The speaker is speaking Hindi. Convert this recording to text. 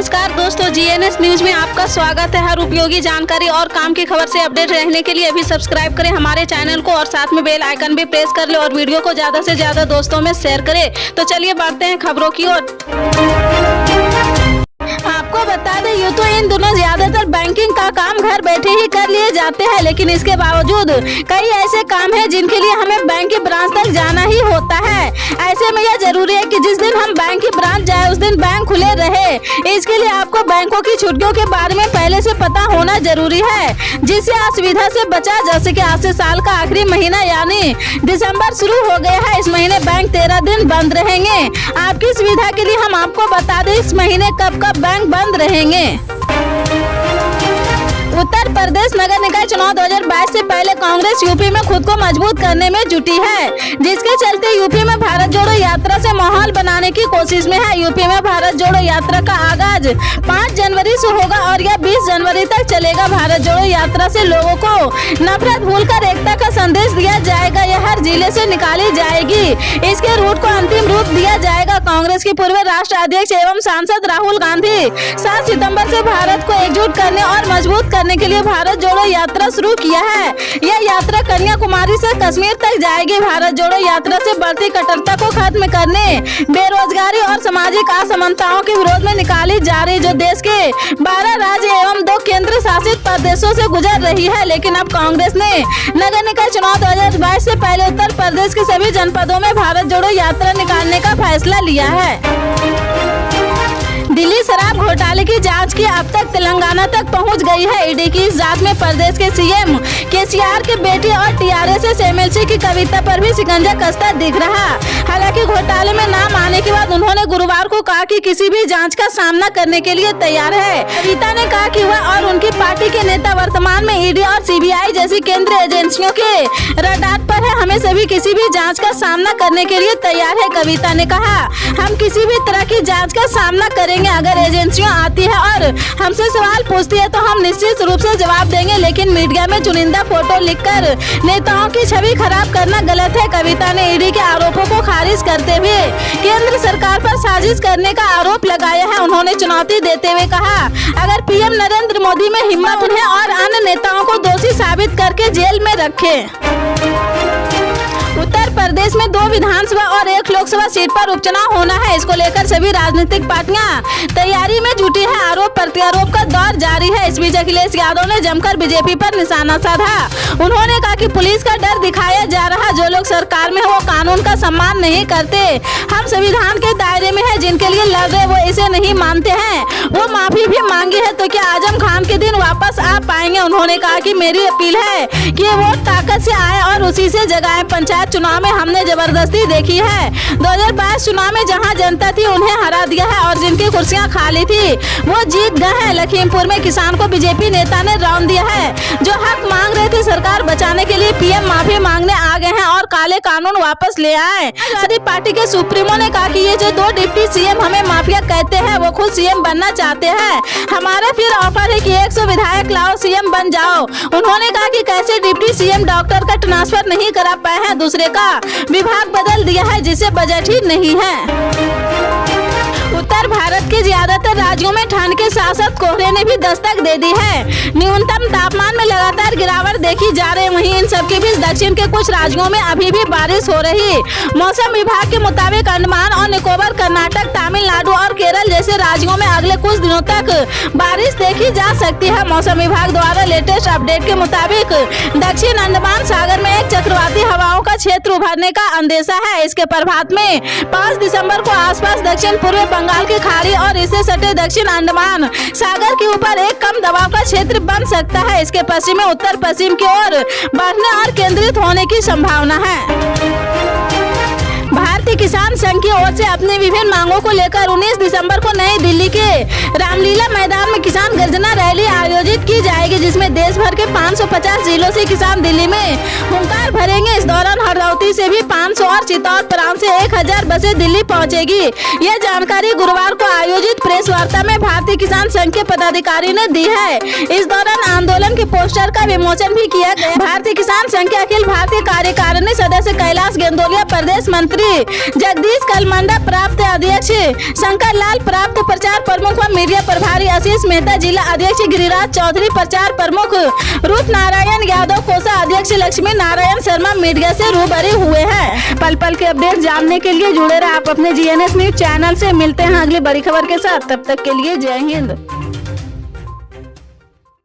नमस्कार दोस्तों, जीएनएस न्यूज में आपका स्वागत है। हर उपयोगी जानकारी और काम की खबर से अपडेट रहने के लिए अभी सब्सक्राइब करें हमारे चैनल को और साथ में बेल आइकन भी प्रेस कर ले और वीडियो को ज्यादा से ज्यादा दोस्तों में शेयर करें। तो चलिए बढ़ते हैं खबरों की ओर। आपको बता दें, यूँ तो इन दिनों ज्यादातर बैंकिंग का काम घर बैठे ही कर लिए जाते हैं, लेकिन इसके बावजूद कई ऐसे काम हैं जिनके लिए हमें बैंक की ब्रांच तक जाना ही होता है। ऐसे में यह जरूरी है कि जिस दिन हम बैंक की ब्रांच जाए उस दिन बैंक खुले रहे। इसके लिए आपको बैंकों की छुट्टियों के बारे में पहले से पता होना जरूरी है, जिससे असुविधा से बचा जा सके। आज से साल का आखिरी महीना यानी दिसंबर शुरू हो गया है। इस महीने बैंक 13 दिन बंद रहेंगे। आपकी सुविधा के लिए हम आपको बता दें इस महीने कब कब बैंक बंद रहेंगे। उत्तर प्रदेश नगर निकाय चुनाव 2022 से पहले कांग्रेस यूपी में खुद को मजबूत करने में जुटी है, जिसके चलते यूपी में भारत जोड़ो यात्रा से माहौल बनाने की कोशिश में है। यूपी में भारत जोड़ो यात्रा का आगाज 5 जनवरी से होगा और यह 20 जनवरी तक चलेगा। भारत जोड़ो यात्रा से लोगों को नफरत भूलकर एकता का संदेश दिया जाएगा। यह हर जिले से निकाली जाएगी। इसके रूट को अंतिम रूप दिया जाएगा। कांग्रेस के पूर्व राष्ट्र अध्यक्ष एवं सांसद राहुल गांधी 7 सितंबर से भारत को एकजुट करने और मजबूत करने के लिए भारत जोड़ो यात्रा शुरू किया है। यह यात्रा कन्याकुमारी से कश्मीर तक जाएगी। भारत जोड़ो यात्रा से बढ़ती कट्टरता को खत्म करने, बेरोजगारी और सामाजिक असमानताओं के विरोध में निकाली जा रही, जो देश के 12 राज्य एवं 2 केंद्र शासित प्रदेशों से गुजर रही है। लेकिन अब कांग्रेस ने नगर निकाय चुनाव 2022 से पहले उत्तर प्रदेश के सभी जनपदों में भारत जोड़ो यात्रा निकालने का फैसला लिया है। दिल्ली शराब घोटाले की जांच की अब तक तेलंगाना तक पहुंच गई है। ईडी की इस जांच में प्रदेश के सीएम केसीआर के बेटे और टीआरएस एमएलसी की कविता पर भी शिकंजा कसता दिख रहा। हालांकि घोटाले में नाम आने के बाद उन्होंने गुरुवार को कहा कि किसी भी जांच का सामना करने के लिए तैयार है। कविता ने कहा कि वह और उनकी पार्टी के नेता वर्तमान में ईडी और सीबीआई जैसी केंद्रीय एजेंसियों के रडार पर है। हमें सभी किसी भी जाँच का सामना करने के लिए तैयार है। कविता ने कहा, हम किसी भी तरह की जाँच का सामना करेंगे। अगर एजेंसियां आती है और हमसे सवाल पूछती है तो हम निश्चित रूप से जवाब देंगे, लेकिन मीडिया में चुनिंदा फोटो लिखकर नेताओं की छवि खराब करना गलत है। कविता ने ईडी के आरोपों को खारिज करते हुए केंद्र सरकार पर साजिश करने का आरोप लगाया है। उन्होंने चुनौती देते हुए कहा, अगर पीएम नरेंद्र मोदी में हिम्मत उन्हें और अन्य नेताओं को दोषी साबित करके जेल में रखे। उत्तर प्रदेश में 2 विधानसभा और 1 लोकसभा सीट पर उपचुनाव होना है। इसको लेकर सभी राजनीतिक पार्टियां तैयारी में जुटी है। आरोप प्रत्यारोप का दौर जारी है। इस बीच अखिलेश यादव ने जमकर बीजेपी पर निशाना साधा। उन्होंने कहा कि पुलिस का डर दिखाया जा रहा। जो लोग सरकार में है वो कानून का सम्मान नहीं करते। हम संविधान के दायरे में है। जिनके लिए लड़ रहे वो इसे नहीं मानते हैं। वो माफी भी मांगी है तो क्या आजम खान के दिन वापस आ पाएंगे। उन्होंने कहा कि मेरी अपील है कि वो ताकत से आए और उसी से जगाए। पंचायत चुनाव में हमने जबरदस्ती देखी है। 2022 चुनाव में जहां जनता थी उन्हें हरा दिया है और जिनकी कुर्सियां खाली थी वो जीत गए हैं। लखीमपुर में किसान को बीजेपी नेता ने रौंद दिया है। जो हक मांग रहे थे सरकार बचाने के लिए पीएम माफी मांगने आ गए हैं और काले कानून वापस ले आए। सभी पार्टी के सुप्रीमो ने कहा कि ये जो 2 डिप्टी सीएम हमें माफिया कहते हैं वो खुद सीएम बनना चाहते हैं। हमारा फिर ऑफर है कि 100 विधायक लाओ, सीएम बन जाओ। उन्होंने कहा कि कैसे डिप्टी सीएम डॉक्टर का ट्रांसफर नहीं करा पाए हैं, दूसरे का विभाग बदल दिया है जिसे बजट ही नहीं है। उत्तर भारत के ज्यादातर राज्यों में ठंड के साथ साथ कोहरे ने भी दस्तक दे दी है। न्यूनतम तापमान में लगातार गिरावट देखी जा रही है। वहीं इन सबके बीच दक्षिण के कुछ राज्यों में अभी भी बारिश हो रही। मौसम विभाग के मुताबिक अंडमान और निकोबार, कर्नाटक, तमिलनाडु और केरल जैसे राज्यों में अगले कुछ दिनों तक बारिश देखी जा सकती है। मौसम विभाग द्वारा लेटेस्ट अपडेट के मुताबिक दक्षिण अंडमान सागर में एक चक्रवाती हवाओं का क्षेत्र उभरने का अंदेशा है। इसके प्रभाव में 5 दिसंबर को आसपास दक्षिण पूर्व बंगाल की खाड़ी और इससे सटे दक्षिण अंडमान सागर के ऊपर एक कम दबाव का क्षेत्र बन सकता है। इसके पश्चिम में उत्तर पश्चिम की ओर बढ़ने और केंद्रित होने की संभावना है। भारतीय किसान संघ की ओर से अपनी विभिन्न मांगों को लेकर 19 दिसंबर को नई दिल्ली के रामलीला मैदान में किसान गर्जना रैली आयोजित की जाएगी, जिसमें देश भर के 550 जिलों से किसान दिल्ली में हुंकार भरेंगे। इस दौरान हरदौती से भी 500 और चित्तौड़ प्रांत से 1000 बसें दिल्ली पहुंचेगी। यह जानकारी गुरुवार को आयोजित प्रेस वार्ता में भारतीय किसान संघ के पदाधिकारी ने दी है। इस दौरान आंदोलन के पोस्टर का विमोचन भी किया गया। भारतीय किसान संघ के अखिल भारतीय कार्यकारिणी सदस्य कैलाश गेंदोलिया, प्रदेश मंत्री जगदीश कलमंडा प्राप्त अध्यक्ष, शंकर लाल प्राप्त प्रचार प्रमुख व मीडिया प्रभारी, आशीष मेहता जिला अध्यक्ष, गिरिराज चौधरी प्रचार प्रमुख, रूप नारायण यादव कोषा अध्यक्ष, लक्ष्मी नारायण शर्मा मीडिया से रूबरू हुए हैं। पल पल के अपडेट जानने के लिए जुड़े रहे आप अपने GNS न्यूज चैनल से। मिलते हैं अगली बड़ी खबर के साथ, तब तक के लिए जय हिंद।